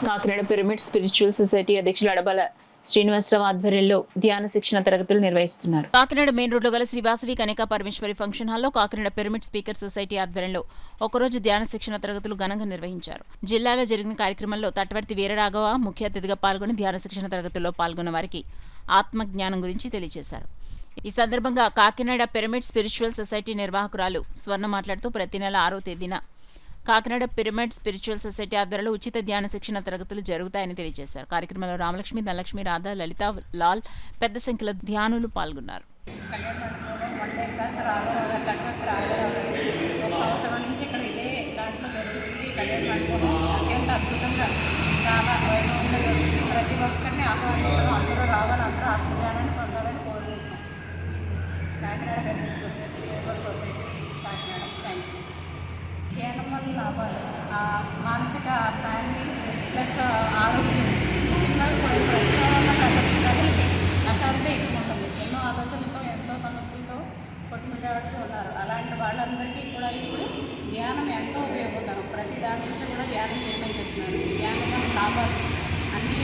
Kakinada pyramid spiritual society అధ్యక్షులు అడబాల శ్రీనివాసరావు ఆధ్వర్యంలో ధ్యాన శిక్షణ తరగతులు నిర్వహిస్తున్నారు. కాకినాడ మెయిన్ రోడ్లో గల శ్రీ వాసవి కనికా పరమేశ్వరి ఫంక్షన్ హాల్లో కాకినాడ పిరమిడ్ స్పీకర్ సొసైటీ ఆధ్వర్యంలో ఒకరోజు ధ్యాన శిక్షణ తరగతులు ఘనంగా నిర్వహించారు. జిల్లాలో జరిగిన కార్యక్రమంలో తటవర్తి వీరరాఘవ ముఖ్య అతిథిగా పాల్గొని ధ్యాన శిక్షణ తరగతుల్లో పాల్గొన్న వారికి ఆత్మజ్ఞానం గురించి తెలియజేశారు. ఈ సందర్భంగా కాకినాడ పిరమిడ్ స్పిరిచువల్ సొసైటీ నిర్వాహకురాలు స్వర్ణ మాట్లాడుతూ ప్రతి నెల 6వ తేదీన కాకినాడ పిరమిడ్ స్పిరిచువల్ సొసైటీ ఆధ్వర్యంలో ఉచిత ధ్యాన శిక్షణ తరగతులు జరుగుతాయని తెలియజేశారు. కార్యక్రమంలో రామలక్ష్మి, ధనలక్ష్మి, రాధ, లలిత, లాల్ పెద్ద సంఖ్యలో ధ్యానులు పాల్గొన్నారు. ప్రతి ఒక్కరిని ఆహ్వానిస్తారు. అందరూ రావాలి, అందరూ ఆత్మజ్ఞానాన్ని పొందాలని కోరుకుంటున్నాం. Kakinada pyramid society Kakinada. Thank you. చేయడం వల్ల లాభాలు మానసిక శాంతి ప్లస్ ఆరోగ్యం పిల్లలు ప్రజలకి అశాంతి ఎక్కువ ఉంటుంది. ఎన్నో ఆలోచనలతో ఎంతో సమస్యలతో కొట్టుమిట్టాడుతూ ఉన్నారు. అలాంటి వాళ్ళందరికీ కూడా ఇప్పుడు ధ్యానం ఎంతో ఉపయోగపడతారు. ప్రతి దాని కూడా ధ్యానం చేయమని చెప్తున్నారు. ధ్యానం లాభాలు అన్నీ